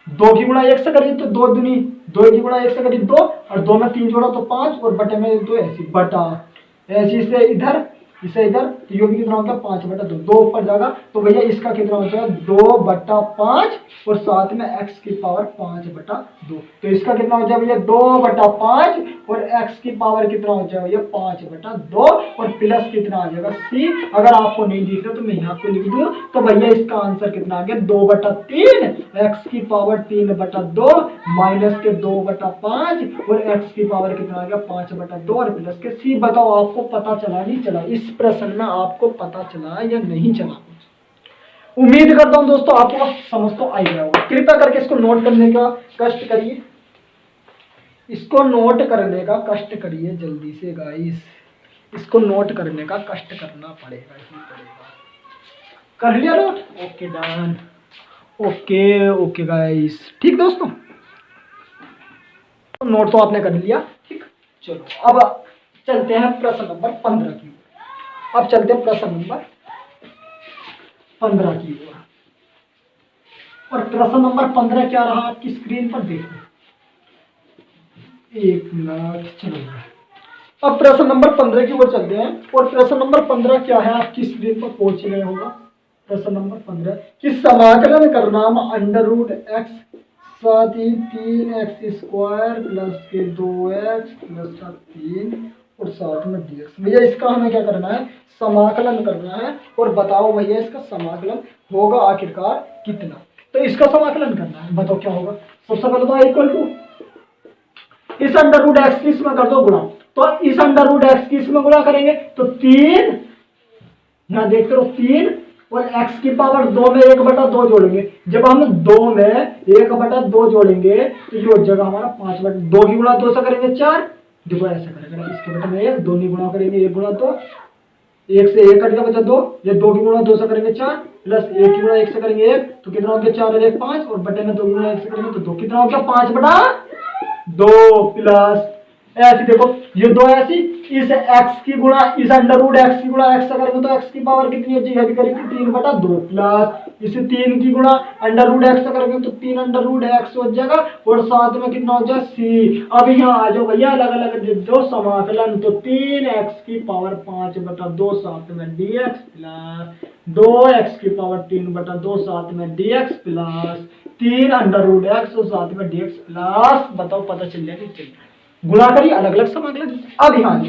2 की गुणा 1 से करिए तो 2 दूनी 2 की गुणा 1 से करिए 2, और 2 में 3 जोड़ा तो 5, और बटे में 2 ऐसी बटा ऐसी से इधर इसे इधर, तो ये भी कितना हो गया 5/2, 2 ऊपर जाएगा तो भैया इसका कितना हो जाएगा 2/5, और साथ में x की पावर 5/2, तो इसका कितना हो जाएगा भैया 2/5, और x की पावर कितना हो जाएगा भैया 5/2, और प्लस कितना आ जाएगा c। अगर आपको नहीं दिख रहा तो मैं यहाँ पे लिख दूं, तो भैया इसका आंसर कितना आ गया 2/3, x की पावर 3/2 माइनस के 2/5, और x की पावर कितना आ गया 5/2, और प्लस के c। बताओ आपको पता चला नहीं चला, इस प्रश्न में आपको पता चला या नहीं चला? उम्मीद करता हूं दोस्तों आपको समझ तो आ गया होगा। कृपया करके इसको नोट करने का कष्ट करिए, इसको नोट करने का कष्ट करिए जल्दी से गाइस, इसको नोट करने का कष्ट करना पड़ेगा ही पड़ेगा। कर लिया note? Okay done, okay okay guys, ठीक दोस्तों, नोट तो आपने कर लिया, ठीक। चलो अब चलते हैं प्रश्न नंबर 15 की ओर। अब चलते हैं प्रश्न नंबर 15 की ओर, और प्रश्न नंबर 15 क्या रहा आपकी स्क्रीन पर देखो, एक मिनट, चलो अब प्रश्न नंबर 15 की ओर चलते हैं। और प्रश्न नंबर 15 क्या है आपकी स्क्रीन पर पहुंच गए होगा। प्रश्न नंबर 15 कि समाकलन करना √x साथ ही 3x² प्लस के 2x प्लस 3 और साथ में dx। भैया इसका हमें क्या करना है, समाकलन करना है, और बताओ भैया इसका समाकलन होगा आखिरकार कितना। तो इसका समाकलन करना है, बताओ क्या होगा। सबसे पहले तो इक्वल टू इस √x किस में कर दो गुणा, तो इस √x किस में गुणा करेंगे तो 3, यहां देखते रहो 3, और x की पावर 2 में 1/2 जोड़ेंगे। जब हम 2 में 1/2 जोड़ेंगे तो ये हो जाएगा हमारा 5/2 की गुणा 2 से करेंगे 4, देखो ऐसे करेंगे, इसके बटे में 1, 2 की गुणा करेंगे 1 गुणा 2, 1 से 1 कट गया बचा 2, ये 2 की गुणा 2 से करेंगे 4, प्लस 1 की गुणा 1 से करेंगे 1, तो कितना हो गया 4 और 1 5, और बटे में 2 की गुणा 1 से करेंगे तो 2, कितना हो गया 5/2, प्लस ऐसी देखो ये 2 ऐसी, इस x की गुणा इस √x की गुणा x से करेंगे तो x की पावर कितनी हो जाएगी करेंगे 3/2, प्लस इसे 3 की गुणा √x से करेंगे तो 3 √x हो जाएगा, और साथ में कितना हो जाएगा c। अब यहाँ आ जाओ भैया अलग अलग दो समाकलन, तो 3x की पावर 5/2 साथ में dx प्लस 2x की पावर 3/2 साथ में dx प्लस 3 √x और साथ में dx प्लस, बताओ पता चल जाएगा नहीं चल गुणा करिए अलग अलग समाकलन। अब यहाँ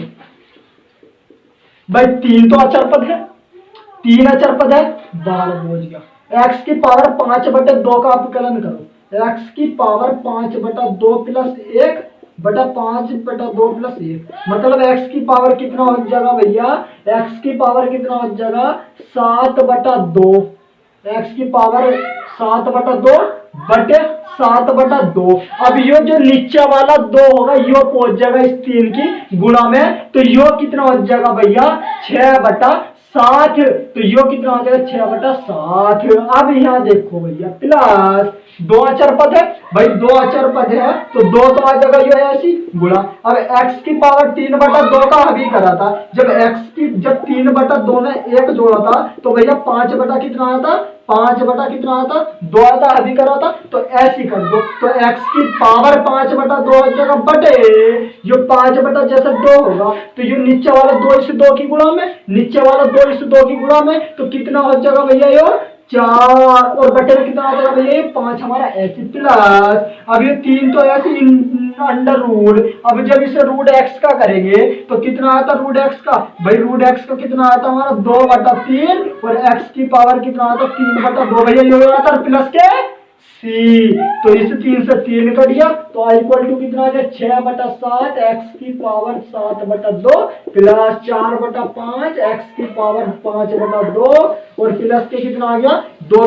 भाई 3 तो अचर पद है, 3 अचर पद है, बाहर पहुंच गया। x की पावर 5/2 का अपकलन करो, x की पावर 5/2 प्लस 1/5/2 प्लस 1, मतलब x की पावर कितना हो जाएगा भैया, x की पावर कितना हो जाएगा 7/2, x की पावर 7/2 बटे 7/2। अब यो जो नीचे वाला 2 होगा यो पहुंच जाएगा इस 3 की गुणा में, तो यो कितना हो जाएगा भैया 6/7, तो यो कितना हो जाएगा 6/7। अब यहाँ देखो भैया प्लस 2 अचर पद है भाई, 2 अचर पद है तो 2 तो आ जाएगा यो ऐसी गुणा। अब x की पावर 3/2 का अभी करा था, जब 3/2 में 1 जोड़ा था तो भैया 5 बटा कितना आया था 2 आया था, अभी करा था, तो ऐसी कर दो, तो x की पावर 5/2 हो जाएगा बटे ये 5 जैसे 2 होगा तो ये नीचे वाला 2:2 की गुणा में, नीचे वाला 2:2 की गुणा में, तो कितना हो जाएगा भैया ये 4, और बटे में कितना आ जाएगा भैया ये 5 हमारा ऐसी, प्लस अब ये 3 तो ऐसी अंडर रूट, अब जब इसे √x का करेंगे तो कितना आता √x का भाई, √x का कितना आता हमारा 2/3, और x की पावर कितना आता 3/2 भैया ये आता प्लस के c, तो इस 3 से 3 कट गया तो i इक्वल टू कितना आ गया 6/7, x की पावर 7/2 प्लस 4/5 x की पावर 5/2, और प्लस के कितना आ गया 2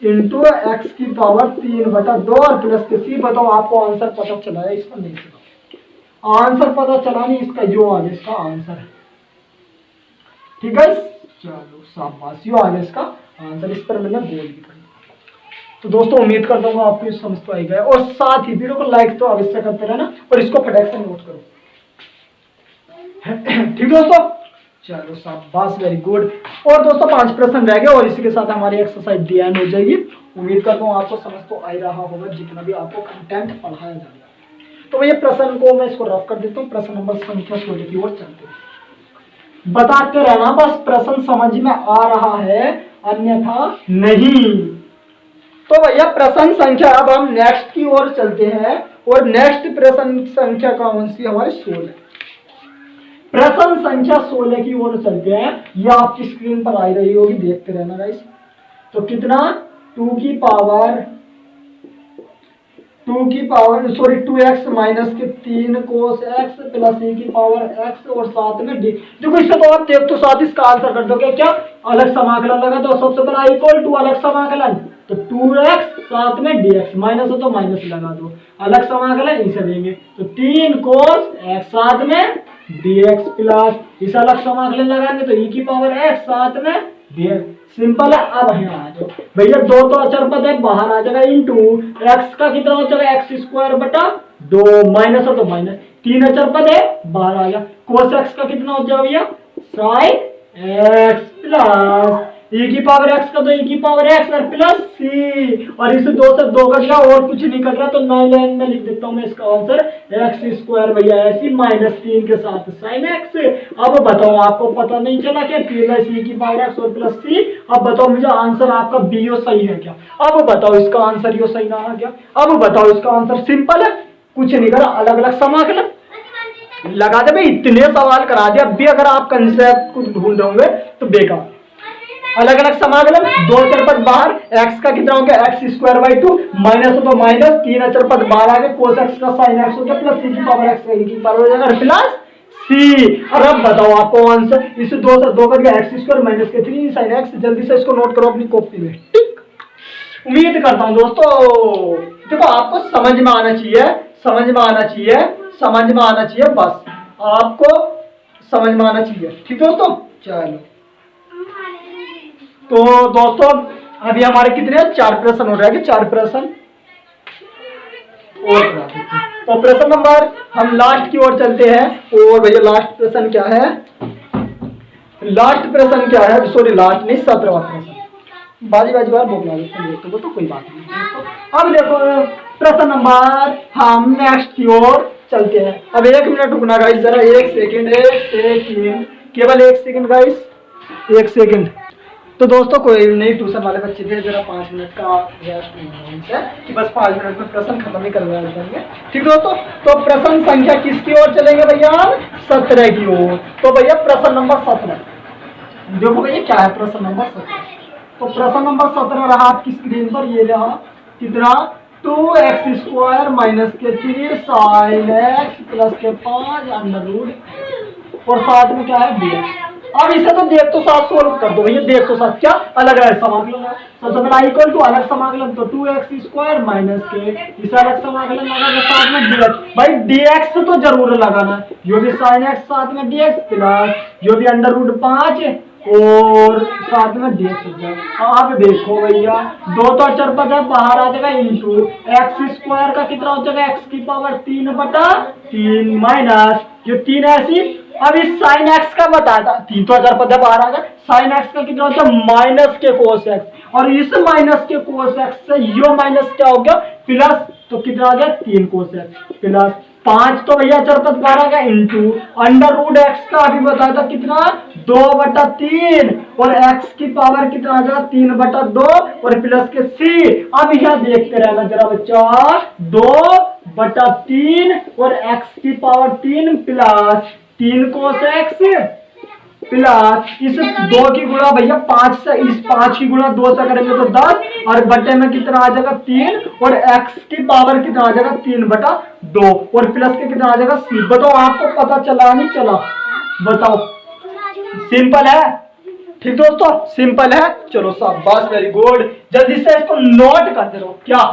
इंटू एक्स की पावर 3/2 और प्लस के c। बताओ आपको आंसर पता चला है इसका नहीं चला, आंसर पता चला नहीं, इसका यो आ गया इसका आंसर है, ठीक है। चलो शाबाश, यो आ गया इसका आंसर, इस पर मैंने गोल भी कर तो दोस्तों उम्मीद करता हूँ आपको समझ तो आई गया, और साथ ही वीडियो को लाइक तो अवश्य करते रहना और इसको फटाक से नोट करो। ठीक दोस्तों, चलो शाबाश, वेरी गुड। और दोस्तों 5 प्रश्न रह गए और इसी के साथ हमारी एक्सरसाइज डी एंड हो जाएगी। उम्मीद करता हूँ आपको समझ तो आ ही रहा होगा जितना भी आपको कंटेंट पढ़ाया जा रहा है। तो भैया प्रश्न को मैं इसको रफ कर देता हूँ। प्रश्न नंबर संख्या 16 की ओर चलते हैं। बताते रहना बस प्रश्न समझ में आ रहा है, अन्यथा नहीं। तो भैया प्रश्न संख्या, अब हम नेक्स्ट की ओर चलते हैं और नेक्स्ट प्रश्न संख्या कौन सी हमारी 16। प्रश्न संख्या 16 की ओर चलते हैं। यह आपकी स्क्रीन पर आ रही होगी, देखते रहना गाइस। तो कितना 2 की पावर 2x माइनस के 3 कोस x प्लस e की पावर x और साथ में d। देखो इससे तो आप देख तो साथ इसका आंसर कर दोगे क्या, अलग समाकलन लगा दो। सबसे पहला इक्वल टू अलग समाकलन, तो 2x साथ में dx, माइनस हो तो माइनस लगा दो, अलग समाकलन इसे देंगे तो 3 कोस x साथ में dx प्लस इस अलग समाकलन लगाएंगे तो e की पावर x साथ में dx। सिंपल है। अब यहाँ आ जाओ भैया, 2 तो अचर पद है, बाहर आ जाएगा इंटू x का कितना हो जाएगा x स्क्वायर बटा 2, माइनस हो तो माइनस, 3 अचर पद है, बाहर आ गया। कोस x का कितना हो जाएगा भैया साइन x प्लस e की पावर x का तो e की पावर x और प्लस c, और इसे 2 से 2 कट गया और कुछ नहीं कट रहा तो 9 लाइन में लिख देता हूँ मैं इसका आंसर x स्क्वायर भैया ऐसी माइनस 3 के साथ साइन x। अब बताओ आपको पता नहीं चला क्या प्लस e की पावर x और प्लस c। अब बताओ मुझे आंसर आपका बी ओ सही है क्या। अब बताओ इसका आंसर यो सही ना आ गया। अब बताओ इसका आंसर सिंपल है, कुछ नहीं करा, अलग अलग समाकलन लगा दे भाई। इतने सवाल करा दिया, अभी अगर आप कंसेप्ट को ढूंढ रहे तो बेकार। अलग अलग समाकलन, 2 अचर पद बाहर, x का कितना हो गया x स्क्वायर बाई 2, माइनस हो तो माइनस, 3 अचर पद बाहर आ गए, कोस x का साइन x हो गया प्लस c की पावर x की पावर हो जाएगा प्लस c। और अब बताओ आपको आंसर, इसे 2 से 2 कट गया x स्क्वायर माइनस के 3 साइन x। जल्दी से इसको नोट करो अपनी कॉपी में, ठीक। उम्मीद करता हूं दोस्तों, देखो आपको समझ में आना चाहिए, समझ में आना चाहिए, समझ में आना चाहिए, बस आपको समझ में आना चाहिए, ठीक दोस्तों। चलो तो दोस्तों अभी हमारे कितने 4 प्रश्न हो रहे हैं, 4 प्रश्न और करा देते हैं। तो प्रश्न नंबर हम लास्ट की ओर चलते हैं। और भैया लास्ट प्रश्न क्या है, लास्ट प्रश्न क्या है, सॉरी लास्ट नहीं 17वां प्रश्न। बाजी बार बोलना देते तो कोई बात नहीं। अब देखो प्रश्न नंबर हम नेक्स्ट की ओर चलते हैं। अब 1 मिनट रुकना गाइस, जरा 1 सेकंड, 1 सेकंड, केवल 1 सेकंड गाइस, 1 सेकंड। तो दोस्तों कोई नहीं, ट्यूशन वाले बच्चे थे, जरा 5 मिनट का रेस्ट नहीं कि बस 5 मिनट में प्रश्न खत्म ही करवा देंगे, ठीक दोस्तों। तो प्रश्न संख्या किसकी ओर चलेंगे भैया, 17 की ओर। तो भैया प्रश्न नंबर 17 देखो भैया क्या है प्रश्न नंबर 17। तो प्रश्न नंबर 17 रहा आपकी स्क्रीन पर, ये रहा कितना 2x स्क्वायर माइनस के 3 साइन x प्लस के 5 अंडर रूट और साथ में क्या है dx। अब इसे तो देख तो साथ सोल्व कर दो भैया, देख तो साथ क्या अलग अलग समाकलन है। सबसे पहला इक्वल टू अलग समाकलन, तो 2x स्क्वायर माइनस के इसे अलग समाकलन लगा साथ में dx। भाई dx तो जरूर लगाना, जो भी sin x साथ में dx प्लस जो भी अंडर रूट 5 और साथ में dx हो जाएगा। अब देखो भैया 2 तो अचर पद है, बाहर आ जाएगा इंटू x स्क्वायर का कितना हो जाएगा x की पावर 3/3 माइनस जो 3 ऐसी। अब इस साइन एक्स का बताया था, 3 तो अचर पद है, बाहर आ गया, साइन एक्स का कितना होता है माइनस के कोस एक्स, और इस माइनस के कोस एक्स से यो माइनस क्या हो गया प्लस, तो कितना आ गया 3 कोस एक्स प्लस 5 तो भैया अचर पद बाहर आ गया इंटू अंडर रूट एक्स का अभी बताया था कितना 2/3 और एक्स की पावर कितना आ गया 3/2 और प्लस के सी। अब यह देखते रहना जरा बच्चा, 2/3 और एक्स की power 3 plus 3 cos x plus इस 2 की गुणा भैया 5 से, इस 5 की गुणा 2 से करेंगे तो 10 और बटे में कितना आ जाएगा 3 और x की पावर कितना आ जाएगा 3/2 और प्लस के कितना आ जाएगा c। बताओ आपको पता चला नहीं चला, बताओ। सिंपल है, ठीक दोस्तों, सिंपल है। चलो शाबाश, वेरी गुड। जल्दी से इसको नोट करते रहो। क्या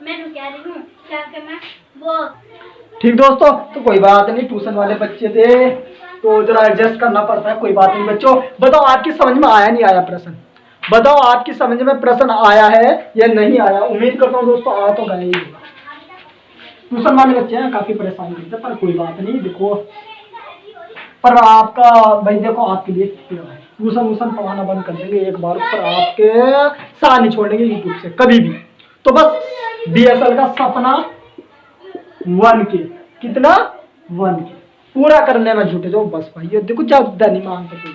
मैं कह रही हूँ क्या करना वो, ठीक दोस्तों। तो कोई बात नहीं, ट्यूशन वाले बच्चे थे तो जरा एडजस्ट करना पड़ता है, कोई बात नहीं बच्चों। बताओ आपकी समझ में आया नहीं आया प्रश्न, बताओ आपकी समझ में प्रश्न आया है या नहीं आया। उम्मीद करता हूँ दोस्तों आ तो गया ही होगा। ट्यूशन वाले बच्चे हैं काफी परेशान करते, पर कोई बात नहीं। देखो पर आपका भाई देखो आपके लिए ट्यूशन व्यूशन पढ़ाना बंद कर देंगे एक बार, पर आपके साथ नहीं छोड़ेंगे यूट्यूब से कभी भी। तो बस DSL का सपना 1K, कितना 1K पूरा करने में जुटे जाओ बस भाई। ये देखो ज्यादा नहीं मांगते कोई।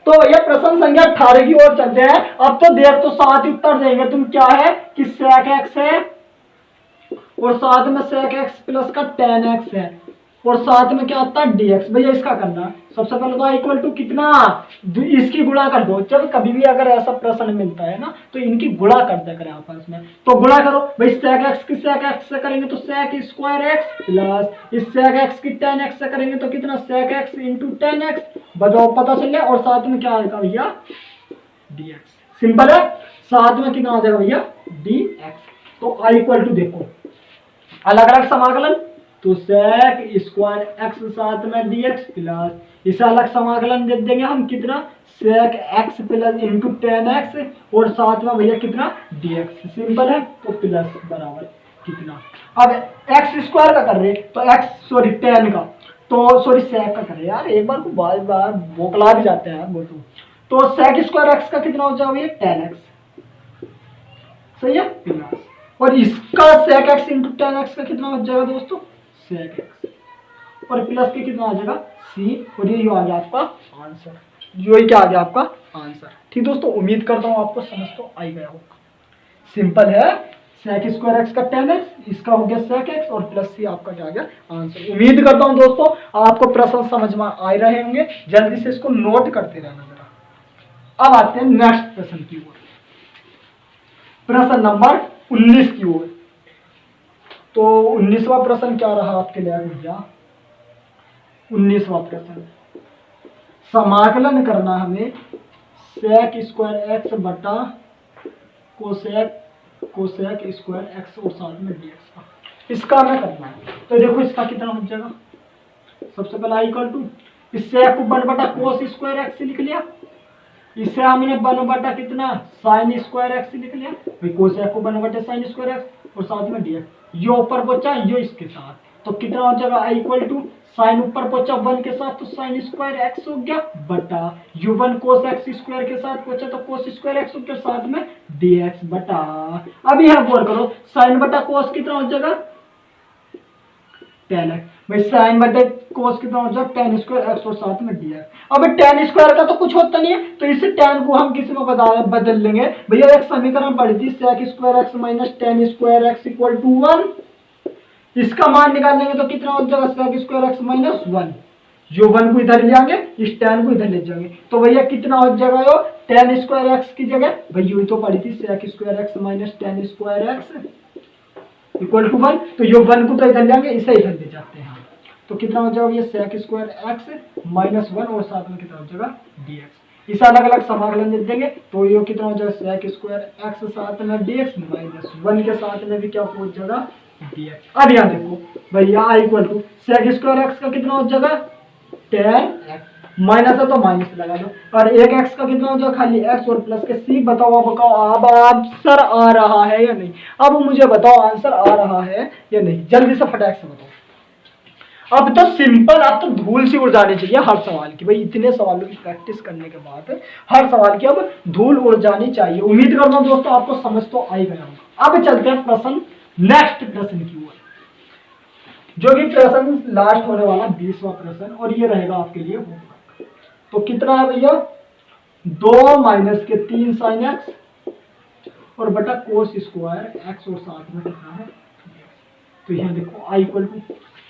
तो भैया प्रश्न संख्या 18 की ओर चलते हैं। अब तो देख तो साथ ही उत्तर देंगे तुम। क्या है कि sec x है और साथ में sec x प्लस का tan x है और साथ में क्या आता है dx। भैया इसका करना सबसे पहले तो इक्वल टू कितना, इसकी गुणा कर दो। जब कभी भी अगर ऐसा प्रश्न मिलता है ना तो इनकी गुणा कर दिया करें आपस में। तो गुणा करो भाई, sec x की sec x से करेंगे तो sec स्क्वायर x प्लस इस sec x की tan x से करेंगे तो कितना sec x into tan x। बताओ पता चल गया। और साथ में क्या आएगा भैया dx। सिंपल है। साथ में कितना आ जाएगा भैया dx। तो i इक्वल टू देखो अलग अलग समाकलन, तो sec स्क्वायर x साथ में dx प्लस इसे अलग समाकलन दे देंगे हम कितना sec x plus into tan x और साथ में भैया कितना dx। सिंपल है। तो प्लस बराबर कितना, अब x स्क्वायर का कर रहे तो x सॉरी tan का, तो सॉरी sec का कर रहे यार, एक बार को बार बार बोकला भी जाते हैं वो। तो sec स्क्वायर x का कितना हो जाएगा भैया tan x, सही है प्लस और इसका sec x into tan x का कितना हो जाएगा दोस्तों sec x और प्लस के कितना आ जाएगा c और ये आ गया आपका आंसर। ये क्या आ गया आपका आंसर। ठीक दोस्तों, उम्मीद करता हूँ आपको समझ तो आ गया होगा। सिंपल है। sec स्क्वायर x का tan x, इसका हो गया sec x और प्लस c आपका क्या आ गया आंसर। उम्मीद करता हूँ दोस्तों आपको प्रश्न समझ में आ रहे होंगे। जल्दी से इसको नोट करते रहना जरा। अब आते हैं नेक्स्ट प्रश्न की ओर, प्रश्न नंबर 19 की ओर। तो 19वां प्रश्न क्या रहा आपके लिए भैया। 19वां प्रश्न समाकलन करना हमें sec स्क्वायर x बटा कोसेक स्क्वायर x और साथ में dx का, इसका हमें करना है। तो देखो इसका कितना हो जाएगा। सबसे पहला इक्वल टू इस sec को 1 बटा कोस स्क्वायर x लिख लिया, इसे हमने 1 बटा कितना साइन स्क्वायर x लिख लिया, फिर कोसेक को 1 बटा साइन स्क्वायर x और साथ में dx। ये ऊपर पहुंचा ये इसके साथ, तो कितना हो जाएगा इक्वल टू साइन ऊपर पहुंचा 1 के साथ तो साइन स्क्वायर x हो गया बटा u1 कोस x स्क्वायर के साथ पहुंचा तो कोस स्क्वायर x हो गया साथ में dx बटा। अब यहां गौर करो साइन बटा कोस कितना हो जाएगा tan x, भाई साइन बटे कोस कितना हो जाएगा tan स्क्वायर x और साथ में dx। अब tan स्क्वायर का तो कुछ होता नहीं है तो इसे tan को हम किसी में बदल लेंगे। भैया एक समीकरण पड़ी थी sec square x minus tan square x equal to 1, इसका मान निकालेंगे तो कितना हो जाएगा sec स्क्वायर x माइनस 1। जो 1 को इधर ले जाएंगे इस tan को इधर ले जाएंगे तो भैया कितना हो जाएगा यो tan स्क्वायर x की जगह भैया ये तो पड़ी थी sec square x minus tan square x equal to 1। तो यो 1 को तो इधर लेंगे इसे इधर ले जाते हैं तो कितना हो जाएगा ये sec स्क्वायर x माइनस 1 और साथ में कितना हो जाएगा dx। इसे अलग अलग समाकलन दे देंगे तो ये कितना हो जाएगा sec स्क्वायर x साथ में dx माइनस 1 के साथ में भी क्या पहुंच जाएगा dx। अब यहाँ देखो भैया equal to sec square x का कितना हो जाएगा tan x माइनस है तो माइनस लगा दो और एक x का कितना हो जाएगा खाली x और प्लस के c। बताओ अब आंसर आ रहा है या नहीं। अब मुझे बताओ आंसर आ रहा है या नहीं, जल्दी से फटाक से बताओ। अब तो सिंपल, अब तो धूल सी उड़ जानी चाहिए हर सवाल की। भाई इतने सवालों की प्रैक्टिस करने के बाद हर सवाल की अब धूल उड़ जानी चाहिए। उम्मीद करता हूँ दोस्तों आपको समझ तो आ ही गया होगा। अब चलते हैं प्रश्न नेक्स्ट प्रश्न की ओर, जो कि प्रश्न लास्ट होने वाला 20वां प्रश्न और ये रहेगा आपके लिए होमवर्क। तो कितना है भैया 2 माइनस के 3 साइन x और बटा कोस स्क्वायर x और साथ में कितना है। तो यहाँ देखो i इक्वल टू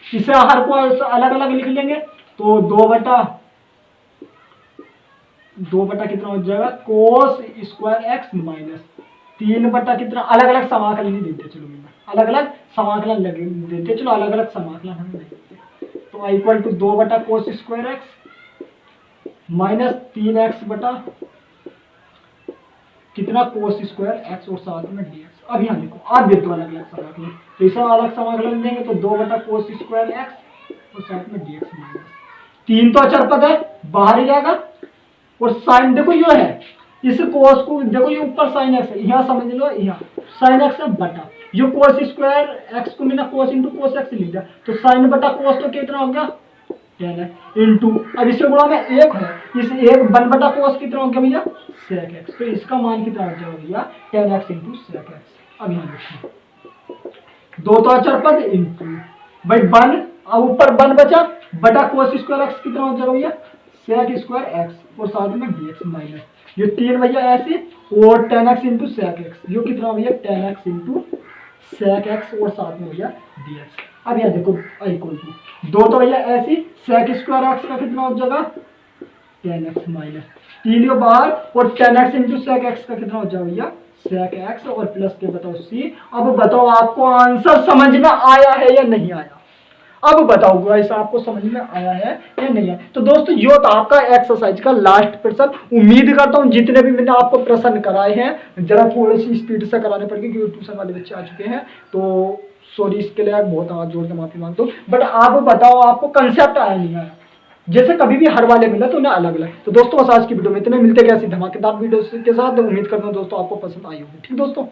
इसे हर को अलग अलग लिख लेंगे तो 2 बटा कितना हो जाएगा कोस स्क्वायर x माइनस 3 बटा कितना, अलग अलग समाकलन नहीं देते चलो अलग अलग समाकलन लगे देते चलो अलग अलग समाकलन हमें नहीं देते। तो i इक्वल टू 2 बटा cos square x minus 3x बटा कितना कोस स्क्वायर x और साथ में dx। अब यहाँ देखो आप दे दो अलग अलग समाकलन तो इसे अलग समाकलन देंगे तो 2 बटा कोस स्क्वायर x और साथ में dx माइनस 3 तो अचर पद है बाहर ही जाएगा और साइन देखो ये है इस कोस को देखो, ये ऊपर साइन एक्स है, यहाँ समझ लो, यहाँ साइन एक्स है बटा ये कोस स्क्वायर एक्स को मैंने कोस इंटू कोस एक्स लिख दिया, तो साइन बटा कोस तो कितना हो गया 10x इंटू, अब इससे गुणा में एक है, इस एक 1 बटा कोस कितना हो गया भैया sec x, तो इसका मान कितना हो जाएगा भैया 10x इंटू sec x। अब यहाँ देखो 2 तो अचर पद इंटू भाई 1, अब ऊपर 1 बचा बटा कोस स्क्वायर एक्स कितना हो जाएगा भैया sec स्क्वायर एक्स और साथ में dx माइनस ये 3 भैया ऐसे और 10x इंटू sec x, ये कितना भैया 10x इंटू sec x और साथ में भैया dx। अब यहाँ देखो इक्वल टू 2 तो भैया ऐसी sec स्क्वायर एक्स का कितना हो जाएगा 10x माइनस 3 यो बाहर और 10x इंटू sec x का कितना हो जाएगा भैया sec x और प्लस के बताओ c। अब बताओ आपको आंसर समझ में आया है या नहीं आया, अब बताओ गाइस आपको समझ में आया है या नहीं है। तो दोस्तों ये था आपका एक्सरसाइज का लास्ट प्रश्न। उम्मीद करता हूँ जितने भी मैंने आपको प्रश्न कराए हैं जरा थोड़ी सी स्पीड से कराने पड़ेंगे क्योंकि ट्यूशन वाले बच्चे आ चुके हैं, तो सॉरी इसके लिए बहुत हाथ जोड़ के माफी मांगता हूँ। बट आप बताओ आपको कंसेप्ट आया नहीं आया, जैसे कभी भी हर वाले मिला तो उन्हें अलग अलग। तो दोस्तों बस आज की वीडियो में इतने, मिलते कैसी धमाकेदार वीडियो के साथ। उम्मीद करता हूँ दोस्तों आपको पसंद आई होगी। ठीक दोस्तों।